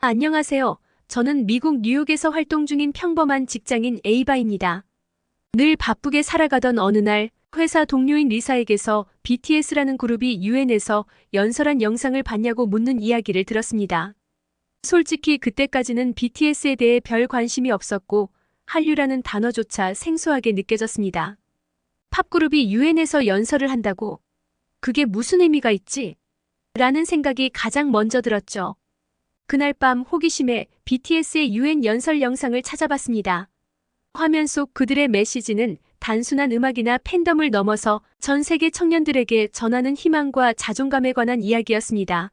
안녕하세요. 저는 미국 뉴욕에서 활동 중인 평범한 직장인 에이바입니다. 늘 바쁘게 살아가던 어느 날 회사 동료인 리사에게서 BTS라는 그룹이 유엔에서 연설한 영상을 봤냐고 묻는 이야기를 들었습니다. 솔직히 그때까지는 BTS에 대해 별 관심이 없었고 한류라는 단어조차 생소하게 느껴졌습니다. 팝그룹이 유엔에서 연설을 한다고? 그게 무슨 의미가 있지? 라는 생각이 가장 먼저 들었죠. 그날 밤 호기심에 BTS의 유엔 연설 영상을 찾아봤습니다. 화면 속 그들의 메시지는 단순한 음악이나 팬덤을 넘어서 전 세계 청년들에게 전하는 희망과 자존감에 관한 이야기였습니다.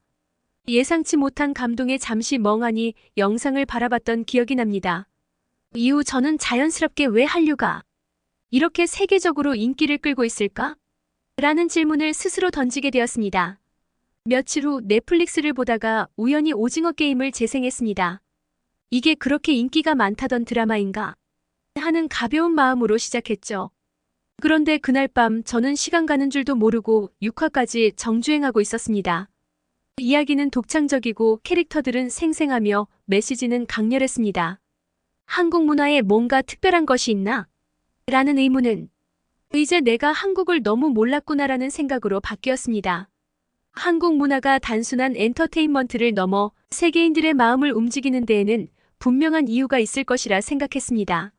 예상치 못한 감동에 잠시 멍하니 영상을 바라봤던 기억이 납니다. 이후 저는 자연스럽게 왜 한류가 이렇게 세계적으로 인기를 끌고 있을까? 라는 질문을 스스로 던지게 되었습니다. 며칠 후 넷플릭스를 보다가 우연히 오징어 게임을 재생했습니다. 이게 그렇게 인기가 많다던 드라마인가? 하는 가벼운 마음으로 시작했죠. 그런데 그날 밤 저는 시간 가는 줄도 모르고 6화까지 정주행하고 있었습니다. 이야기는 독창적이고 캐릭터들은 생생하며 메시지는 강렬했습니다. 한국 문화에 뭔가 특별한 것이 있나? 라는 의문은 이제 내가 한국을 너무 몰랐구나라는 생각으로 바뀌었습니다. 한국 문화가 단순한 엔터테인먼트를 넘어 세계인들의 마음을 움직이는 데에는 분명한 이유가 있을 것이라 생각했습니다.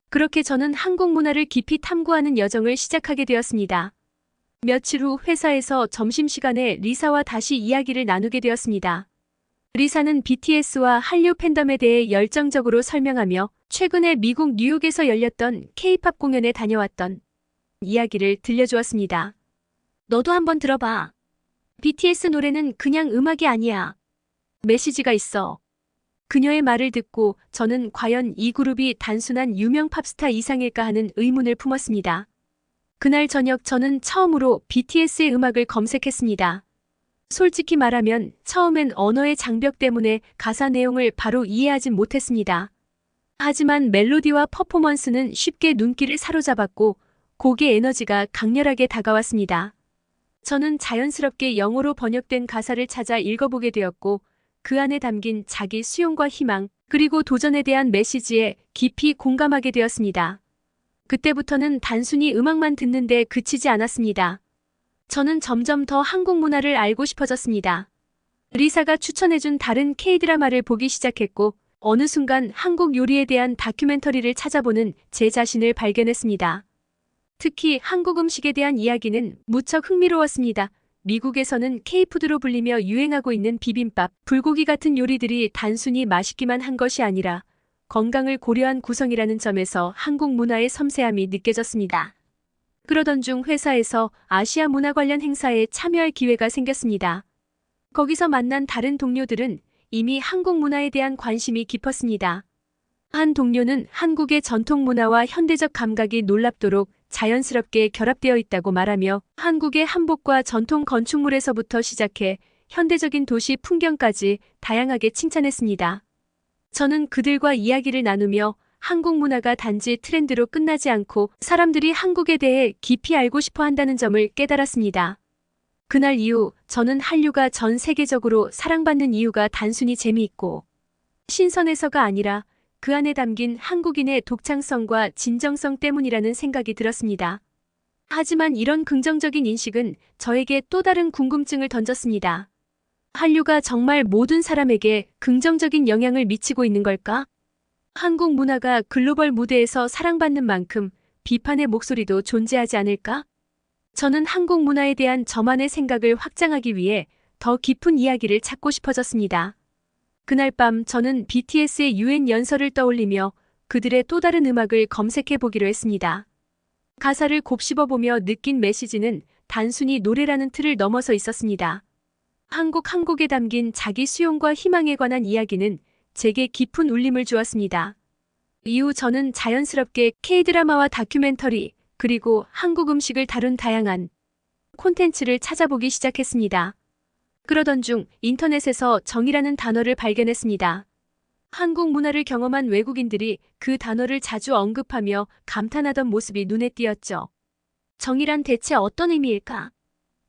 그렇게 저는 한국 문화를 깊이 탐구하는 여정을 시작하게 되었습니다. 며칠 후 회사에서 점심시간에 리사와 다시 이야기를 나누게 되었습니다. 리사는 BTS와 한류 팬덤에 대해 열정적으로 설명하며 최근에 미국 뉴욕에서 열렸던 K-팝 공연에 다녀왔던 이야기를 들려주었습니다. 너도 한번 들어봐. BTS 노래는 그냥 음악이 아니야. 메시지가 있어. 그녀의 말을 듣고 저는 과연 이 그룹이 단순한 유명 팝스타 이상일까 하는 의문을 품었습니다. 그날 저녁 저는 처음으로 BTS의 음악을 검색했습니다. 솔직히 말하면 처음엔 언어의 장벽 때문에 가사 내용을 바로 이해하진 못했습니다. 하지만 멜로디와 퍼포먼스는 쉽게 눈길을 사로잡았고 곡의 에너지가 강렬하게 다가왔습니다. 저는 자연스럽게 영어로 번역된 가사를 찾아 읽어보게 되었고 그 안에 담긴 자기 수용과 희망 그리고 도전에 대한 메시지에 깊이 공감하게 되었습니다. 그때부터는 단순히 음악만 듣는데 그치지 않았습니다. 저는 점점 더 한국 문화를 알고 싶어졌습니다. 리사가 추천해준 다른 K-드라마를 보기 시작했고 어느 순간 한국 요리에 대한 다큐멘터리를 찾아보는 제 자신을 발견했습니다. 특히 한국 음식에 대한 이야기는 무척 흥미로웠습니다. 미국에서는 K푸드로 불리며 유행하고 있는 비빔밥, 불고기 같은 요리들이 단순히 맛있기만 한 것이 아니라 건강을 고려한 구성이라는 점에서 한국 문화의 섬세함이 느껴졌습니다. 그러던 중 회사에서 아시아 문화 관련 행사에 참여할 기회가 생겼습니다. 거기서 만난 다른 동료들은 이미 한국 문화에 대한 관심이 깊었습니다. 한 동료는 한국의 전통 문화와 현대적 감각이 놀랍도록 자연스럽게 결합되어 있다고 말하며 한국의 한복과 전통 건축물에서부터 시작해 현대적인 도시 풍경까지 다양하게 칭찬했습니다. 저는 그들과 이야기를 나누며 한국 문화가 단지 트렌드로 끝나지 않고 사람들이 한국에 대해 깊이 알고 싶어 한다는 점을 깨달았습니다. 그날 이후 저는 한류가 전 세계적으로 사랑받는 이유가 단순히 재미있고 신선해서가 아니라 그 안에 담긴 한국인의 독창성과 진정성 때문이라는 생각이 들었습니다. 하지만 이런 긍정적인 인식은 저에게 또 다른 궁금증을 던졌습니다. 한류가 정말 모든 사람에게 긍정적인 영향을 미치고 있는 걸까? 한국 문화가 글로벌 무대에서 사랑받는 만큼 비판의 목소리도 존재하지 않을까? 저는 한국 문화에 대한 저만의 생각을 확장하기 위해 더 깊은 이야기를 찾고 싶어졌습니다. 그날 밤 저는 BTS의 유엔 연설을 떠올리며 그들의 또 다른 음악을 검색해 보기로 했습니다. 가사를 곱씹어보며 느낀 메시지는 단순히 노래라는 틀을 넘어서 있었습니다. 한국에 담긴 자기 수용과 희망에 관한 이야기는 제게 깊은 울림을 주었습니다. 이후 저는 자연스럽게 K-드라마와 다큐멘터리 그리고 한국 음식을 다룬 다양한 콘텐츠를 찾아보기 시작했습니다. 그러던 중 인터넷에서 정이라는 단어를 발견했습니다. 한국 문화를 경험한 외국인들이 그 단어를 자주 언급하며 감탄하던 모습이 눈에 띄었죠. 정이란 대체 어떤 의미일까?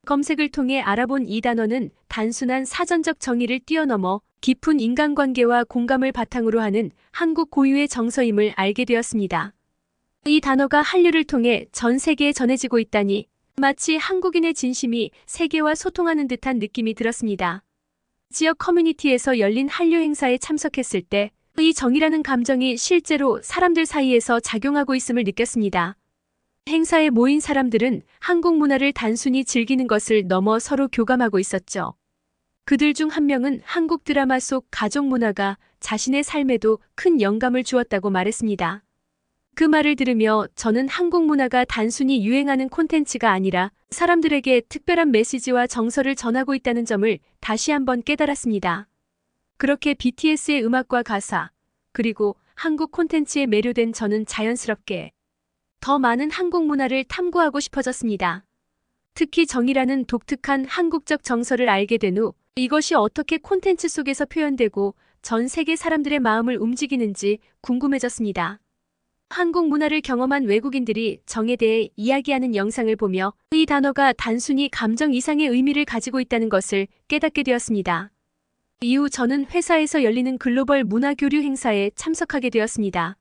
검색을 통해 알아본 이 단어는 단순한 사전적 정의를 뛰어넘어 깊은 인간관계와 공감을 바탕으로 하는 한국 고유의 정서임을 알게 되었습니다. 이 단어가 한류를 통해 전 세계에 전해지고 있다니 마치 한국인의 진심이 세계와 소통하는 듯한 느낌이 들었습니다. 지역 커뮤니티에서 열린 한류 행사에 참석했을 때 이 정이라는 감정이 실제로 사람들 사이에서 작용하고 있음을 느꼈습니다. 행사에 모인 사람들은 한국 문화를 단순히 즐기는 것을 넘어 서로 교감하고 있었죠. 그들 중 한 명은 한국 드라마 속 가족 문화가 자신의 삶에도 큰 영감을 주었다고 말했습니다. 그 말을 들으며 저는 한국 문화가 단순히 유행하는 콘텐츠가 아니라 사람들에게 특별한 메시지와 정서를 전하고 있다는 점을 다시 한번 깨달았습니다. 그렇게 BTS의 음악과 가사, 그리고 한국 콘텐츠에 매료된 저는 자연스럽게 더 많은 한국 문화를 탐구하고 싶어졌습니다. 특히 정이라는 독특한 한국적 정서를 알게 된 후 이것이 어떻게 콘텐츠 속에서 표현되고 전 세계 사람들의 마음을 움직이는지 궁금해졌습니다. 한국 문화를 경험한 외국인들이 정에 대해 이야기하는 영상을 보며 이 단어가 단순히 감정 이상의 의미를 가지고 있다는 것을 깨닫게 되었습니다. 이후 저는 회사에서 열리는 글로벌 문화교류 행사에 참석하게 되었습니다.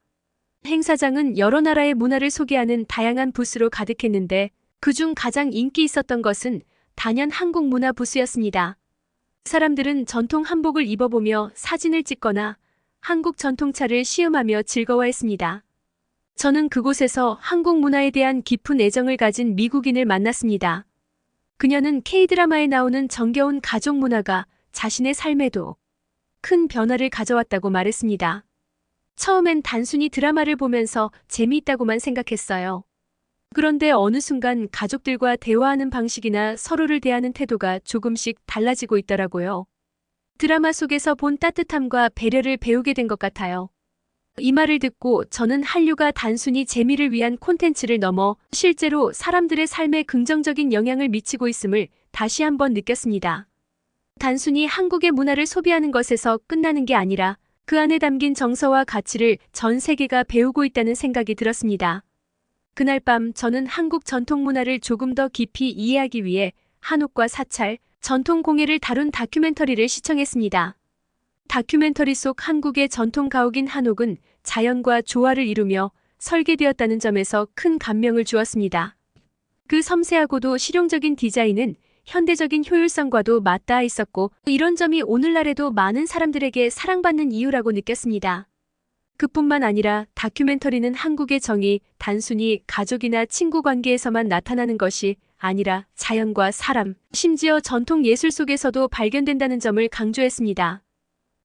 행사장은 여러 나라의 문화를 소개하는 다양한 부스로 가득했는데 그중 가장 인기 있었던 것은 단연 한국 문화 부스였습니다. 사람들은 전통 한복을 입어보며 사진을 찍거나 한국 전통차를 시음하며 즐거워했습니다. 저는 그곳에서 한국 문화에 대한 깊은 애정을 가진 미국인을 만났습니다. 그녀는 K-드라마에 나오는 정겨운 가족 문화가 자신의 삶에도 큰 변화를 가져왔다고 말했습니다. 처음엔 단순히 드라마를 보면서 재미있다고만 생각했어요. 그런데 어느 순간 가족들과 대화하는 방식이나 서로를 대하는 태도가 조금씩 달라지고 있더라고요. 드라마 속에서 본 따뜻함과 배려를 배우게 된 것 같아요. 이 말을 듣고 저는 한류가 단순히 재미를 위한 콘텐츠를 넘어 실제로 사람들의 삶에 긍정적인 영향을 미치고 있음을 다시 한번 느꼈습니다. 단순히 한국의 문화를 소비하는 것에서 끝나는 게 아니라 그 안에 담긴 정서와 가치를 전 세계가 배우고 있다는 생각이 들었습니다. 그날 밤 저는 한국 전통 문화를 조금 더 깊이 이해하기 위해 한옥과 사찰, 전통 공예를 다룬 다큐멘터리를 시청했습니다. 다큐멘터리 속 한국의 전통 가옥인 한옥은 자연과 조화를 이루며 설계되었다는 점에서 큰 감명을 주었습니다. 그 섬세하고도 실용적인 디자인은 현대적인 효율성과도 맞닿아 있었고 이런 점이 오늘날에도 많은 사람들에게 사랑받는 이유라고 느꼈습니다. 그뿐만 아니라 다큐멘터리는 한국의 정이 단순히 가족이나 친구 관계에서만 나타나는 것이 아니라 자연과 사람, 심지어 전통 예술 속에서도 발견된다는 점을 강조했습니다.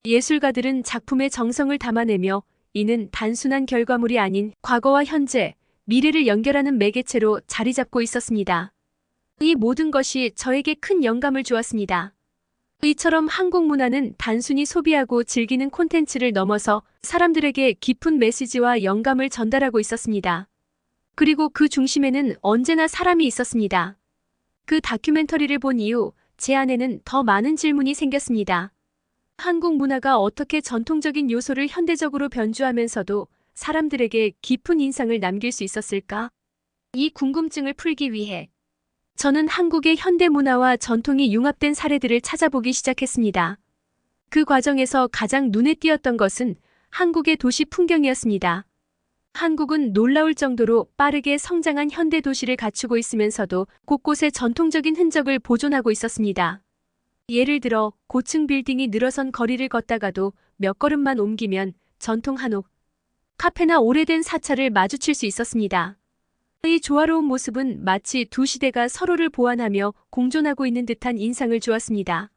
예술가들은 작품의 정성을 담아내며 이는 단순한 결과물이 아닌 과거와 현재, 미래를 연결하는 매개체로 자리 잡고 있었습니다. 이 모든 것이 저에게 큰 영감을 주었습니다. 이처럼 한국 문화는 단순히 소비하고 즐기는 콘텐츠를 넘어서 사람들에게 깊은 메시지와 영감을 전달하고 있었습니다. 그리고 그 중심에는 언제나 사람이 있었습니다. 그 다큐멘터리를 본 이후 제 안에는 더 많은 질문이 생겼습니다. 한국 문화가 어떻게 전통적인 요소를 현대적으로 변주하면서도 사람들에게 깊은 인상을 남길 수 있었을까? 이 궁금증을 풀기 위해 저는 한국의 현대 문화와 전통이 융합된 사례들을 찾아보기 시작했습니다. 그 과정에서 가장 눈에 띄었던 것은 한국의 도시 풍경이었습니다. 한국은 놀라울 정도로 빠르게 성장한 현대 도시를 갖추고 있으면서도 곳곳에 전통적인 흔적을 보존하고 있었습니다. 예를 들어 고층 빌딩이 늘어선 거리를 걷다가도 몇 걸음만 옮기면 전통 한옥, 카페나 오래된 사찰을 마주칠 수 있었습니다. 이 조화로운 모습은 마치 두 시대가 서로를 보완하며 공존하고 있는 듯한 인상을 주었습니다.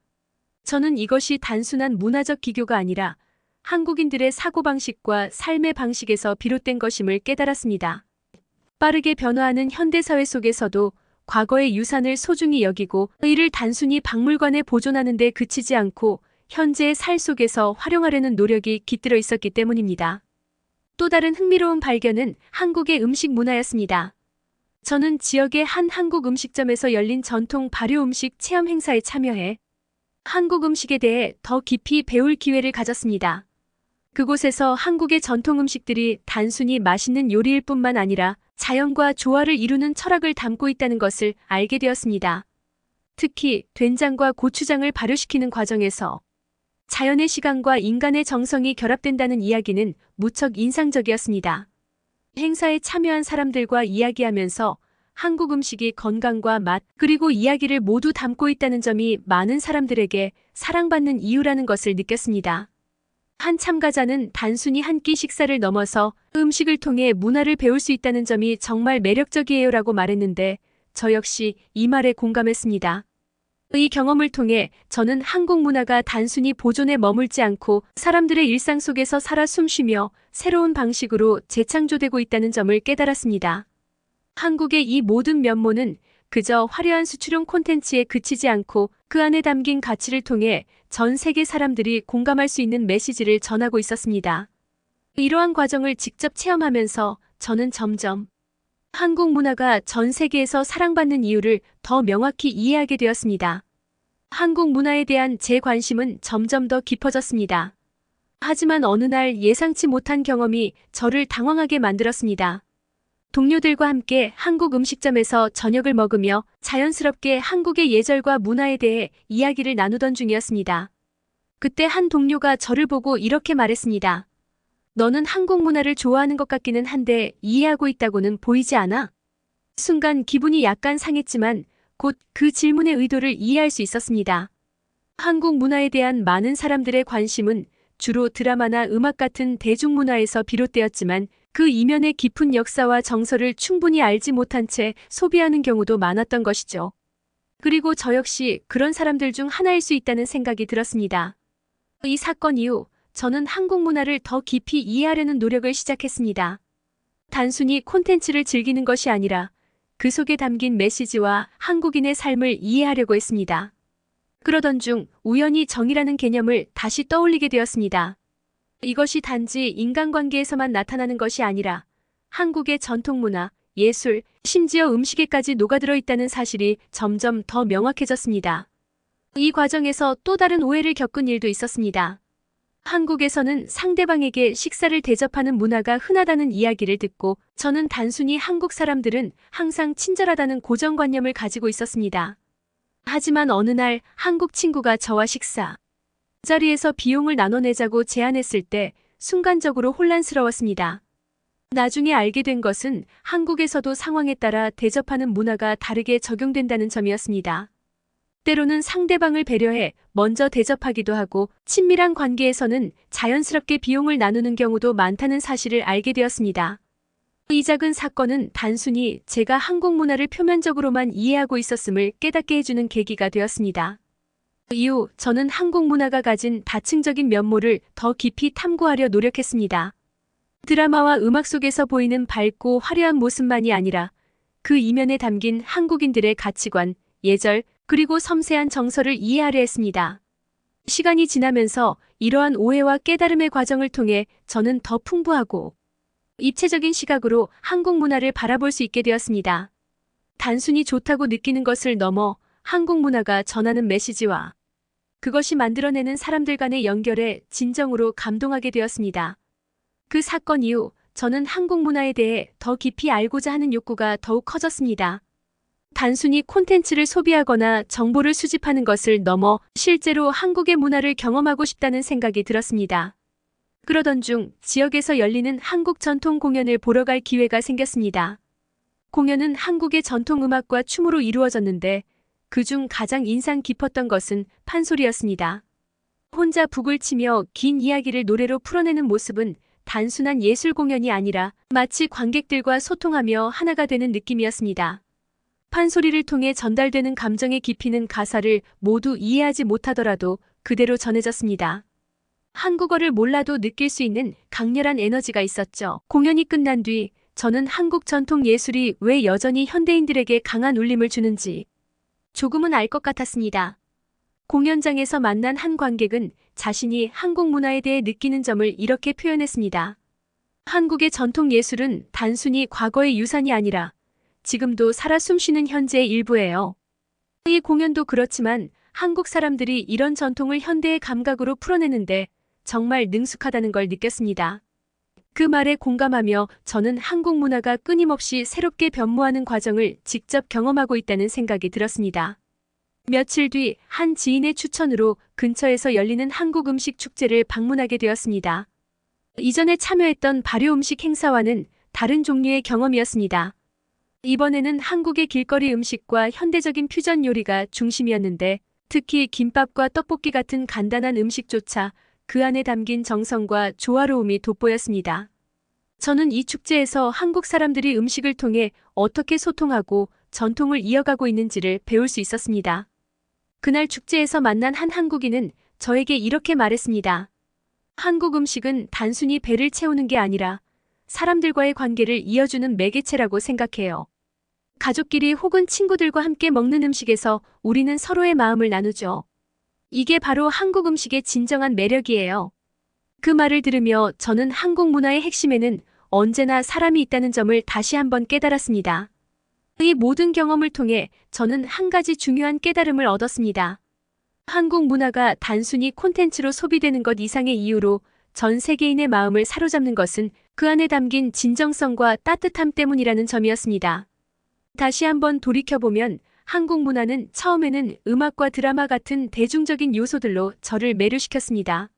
저는 이것이 단순한 문화적 기교가 아니라 한국인들의 사고방식과 삶의 방식에서 비롯된 것임을 깨달았습니다. 빠르게 변화하는 현대사회 속에서도 과거의 유산을 소중히 여기고 이를 단순히 박물관에 보존하는 데 그치지 않고 현재의 살 속에서 활용하려는 노력이 깃들어 있었기 때문입니다. 또 다른 흥미로운 발견은 한국의 음식 문화였습니다. 저는 지역의 한 한국 음식점에서 열린 전통 발효 음식 체험 행사에 참여해 한국 음식에 대해 더 깊이 배울 기회를 가졌습니다. 그곳에서 한국의 전통 음식들이 단순히 맛있는 요리일 뿐만 아니라 자연과 조화를 이루는 철학을 담고 있다는 것을 알게 되었습니다. 특히 된장과 고추장을 발효시키는 과정에서 자연의 시간과 인간의 정성이 결합된다는 이야기는 무척 인상적이었습니다. 행사에 참여한 사람들과 이야기하면서 한국 음식이 건강과 맛, 그리고 이야기를 모두 담고 있다는 점이 많은 사람들에게 사랑받는 이유라는 것을 느꼈습니다. 한 참가자는 단순히 한 끼 식사를 넘어서 음식을 통해 문화를 배울 수 있다는 점이 정말 매력적이에요라고 말했는데 저 역시 이 말에 공감했습니다. 이 경험을 통해 저는 한국 문화가 단순히 보존에 머물지 않고 사람들의 일상 속에서 살아 숨쉬며 새로운 방식으로 재창조되고 있다는 점을 깨달았습니다. 한국의 이 모든 면모는 그저 화려한 수출용 콘텐츠에 그치지 않고 그 안에 담긴 가치를 통해 전 세계 사람들이 공감할 수 있는 메시지를 전하고 있었습니다. 이러한 과정을 직접 체험하면서 저는 점점 한국 문화가 전 세계에서 사랑받는 이유를 더 명확히 이해하게 되었습니다. 한국 문화에 대한 제 관심은 점점 더 깊어졌습니다. 하지만 어느 날 예상치 못한 경험이 저를 당황하게 만들었습니다. 동료들과 함께 한국 음식점에서 저녁을 먹으며 자연스럽게 한국의 예절과 문화에 대해 이야기를 나누던 중이었습니다. 그때 한 동료가 저를 보고 이렇게 말했습니다. 너는 한국 문화를 좋아하는 것 같기는 한데 이해하고 있다고는 보이지 않아? 순간 기분이 약간 상했지만 곧 그 질문의 의도를 이해할 수 있었습니다. 한국 문화에 대한 많은 사람들의 관심은 주로 드라마나 음악 같은 대중문화에서 비롯되었지만 그 이면의 깊은 역사와 정서를 충분히 알지 못한 채 소비하는 경우도 많았던 것이죠. 그리고 저 역시 그런 사람들 중 하나일 수 있다는 생각이 들었습니다. 이 사건 이후 저는 한국 문화를 더 깊이 이해하려는 노력을 시작했습니다. 단순히 콘텐츠를 즐기는 것이 아니라 그 속에 담긴 메시지와 한국인의 삶을 이해하려고 했습니다. 그러던 중 우연히 정이라는 개념을 다시 떠올리게 되었습니다. 이것이 단지 인간관계에서만 나타나는 것이 아니라 한국의 전통문화, 예술, 심지어 음식에까지 녹아들어 있다는 사실이 점점 더 명확해졌습니다. 이 과정에서 또 다른 오해를 겪은 일도 있었습니다. 한국에서는 상대방에게 식사를 대접하는 문화가 흔하다는 이야기를 듣고 저는 단순히 한국 사람들은 항상 친절하다는 고정관념을 가지고 있었습니다. 하지만 어느 날 한국 친구가 저와 식사 자리에서 비용을 나눠내자고 제안했을 때 순간적으로 혼란스러웠습니다. 나중에 알게 된 것은 한국에서도 상황에 따라 대접하는 문화가 다르게 적용된다는 점이었습니다. 때로는 상대방을 배려해 먼저 대접하기도 하고 친밀한 관계에서는 자연스럽게 비용을 나누는 경우도 많다는 사실을 알게 되었습니다. 이 작은 사건은 단순히 제가 한국 문화를 표면적으로만 이해하고 있었음을 깨닫게 해주는 계기가 되었습니다. 이후 저는 한국 문화가 가진 다층적인 면모를 더 깊이 탐구하려 노력했습니다. 드라마와 음악 속에서 보이는 밝고 화려한 모습만이 아니라 그 이면에 담긴 한국인들의 가치관, 예절, 그리고 섬세한 정서를 이해하려 했습니다. 시간이 지나면서 이러한 오해와 깨달음의 과정을 통해 저는 더 풍부하고 입체적인 시각으로 한국 문화를 바라볼 수 있게 되었습니다. 단순히 좋다고 느끼는 것을 넘어 한국 문화가 전하는 메시지와 그것이 만들어내는 사람들 간의 연결에 진정으로 감동하게 되었습니다. 그 사건 이후 저는 한국 문화에 대해 더 깊이 알고자 하는 욕구가 더욱 커졌습니다. 단순히 콘텐츠를 소비하거나 정보를 수집하는 것을 넘어 실제로 한국의 문화를 경험하고 싶다는 생각이 들었습니다. 그러던 중 지역에서 열리는 한국 전통 공연을 보러 갈 기회가 생겼습니다. 공연은 한국의 전통 음악과 춤으로 이루어졌는데 그중 가장 인상 깊었던 것은 판소리였습니다. 혼자 북을 치며 긴 이야기를 노래로 풀어내는 모습은 단순한 예술 공연이 아니라 마치 관객들과 소통하며 하나가 되는 느낌이었습니다. 판소리를 통해 전달되는 감정의 깊이는 가사를 모두 이해하지 못하더라도 그대로 전해졌습니다. 한국어를 몰라도 느낄 수 있는 강렬한 에너지가 있었죠. 공연이 끝난 뒤 저는 한국 전통 예술이 왜 여전히 현대인들에게 강한 울림을 주는지 조금은 알 것 같았습니다. 공연장에서 만난 한 관객은 자신이 한국 문화에 대해 느끼는 점을 이렇게 표현했습니다. 한국의 전통 예술은 단순히 과거의 유산이 아니라 지금도 살아 숨쉬는 현재의 일부예요. 이 공연도 그렇지만 한국 사람들이 이런 전통을 현대의 감각으로 풀어내는데 정말 능숙하다는 걸 느꼈습니다. 그 말에 공감하며 저는 한국 문화가 끊임없이 새롭게 변모하는 과정을 직접 경험하고 있다는 생각이 들었습니다. 며칠 뒤 한 지인의 추천으로 근처에서 열리는 한국 음식 축제를 방문하게 되었습니다. 이전에 참여했던 발효 음식 행사와는 다른 종류의 경험이었습니다. 이번에는 한국의 길거리 음식과 현대적인 퓨전 요리가 중심이었는데 특히 김밥과 떡볶이 같은 간단한 음식조차 그 안에 담긴 정성과 조화로움이 돋보였습니다. 저는 이 축제에서 한국 사람들이 음식을 통해 어떻게 소통하고 전통을 이어가고 있는지를 배울 수 있었습니다. 그날 축제에서 만난 한 한국인은 저에게 이렇게 말했습니다. 한국 음식은 단순히 배를 채우는 게 아니라 사람들과의 관계를 이어주는 매개체라고 생각해요. 가족끼리 혹은 친구들과 함께 먹는 음식에서 우리는 서로의 마음을 나누죠. 이게 바로 한국 음식의 진정한 매력이에요. 그 말을 들으며 저는 한국 문화의 핵심에는 언제나 사람이 있다는 점을 다시 한번 깨달았습니다. 이 모든 경험을 통해 저는 한 가지 중요한 깨달음을 얻었습니다. 한국 문화가 단순히 콘텐츠로 소비되는 것 이상의 이유로 전 세계인의 마음을 사로잡는 것은 그 안에 담긴 진정성과 따뜻함 때문이라는 점이었습니다. 다시 한번 돌이켜보면 한국 문화는 처음에는 음악과 드라마 같은 대중적인 요소들로 저를 매료시켰습니다.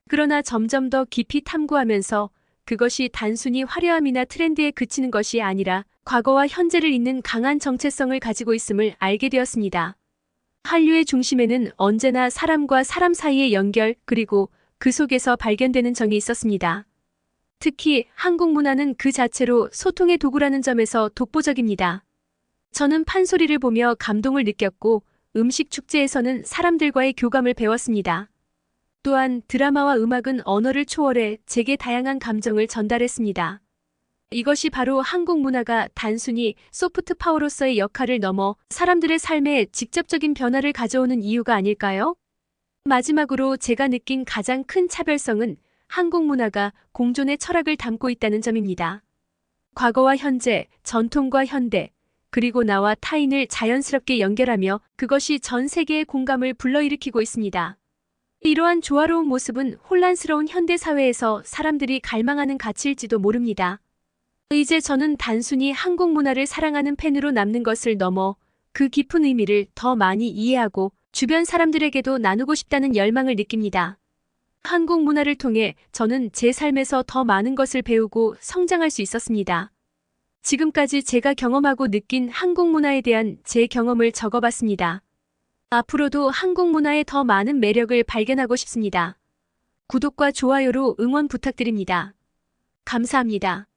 그러나 점점 더 깊이 탐구하면서 그것이 단순히 화려함이나 트렌드에 그치는 것이 아니라 과거와 현재를 잇는 강한 정체성을 가지고 있음을 알게 되었습니다. 한류의 중심에는 언제나 사람과 사람 사이의 연결 그리고 그 속에서 발견되는 정이 있었습니다. 특히 한국 문화는 그 자체로 소통의 도구라는 점에서 독보적입니다. 저는 판소리를 보며 감동을 느꼈고 음식 축제에서는 사람들과의 교감을 배웠습니다. 또한 드라마와 음악은 언어를 초월해 제게 다양한 감정을 전달했습니다. 이것이 바로 한국 문화가 단순히 소프트 파워로서의 역할을 넘어 사람들의 삶에 직접적인 변화를 가져오는 이유가 아닐까요? 마지막으로 제가 느낀 가장 큰 차별성은 한국 문화가 공존의 철학을 담고 있다는 점입니다. 과거와 현재, 전통과 현대, 그리고 나와 타인을 자연스럽게 연결하며 그것이 전 세계의 공감을 불러일으키고 있습니다. 이러한 조화로운 모습은 혼란스러운 현대 사회에서 사람들이 갈망하는 가치일지도 모릅니다. 이제 저는 단순히 한국 문화를 사랑하는 팬으로 남는 것을 넘어 그 깊은 의미를 더 많이 이해하고 주변 사람들에게도 나누고 싶다는 열망을 느낍니다. 한국 문화를 통해 저는 제 삶에서 더 많은 것을 배우고 성장할 수 있었습니다. 지금까지 제가 경험하고 느낀 한국 문화에 대한 제 경험을 적어봤습니다. 앞으로도 한국 문화의 더 많은 매력을 발견하고 싶습니다. 구독과 좋아요로 응원 부탁드립니다. 감사합니다.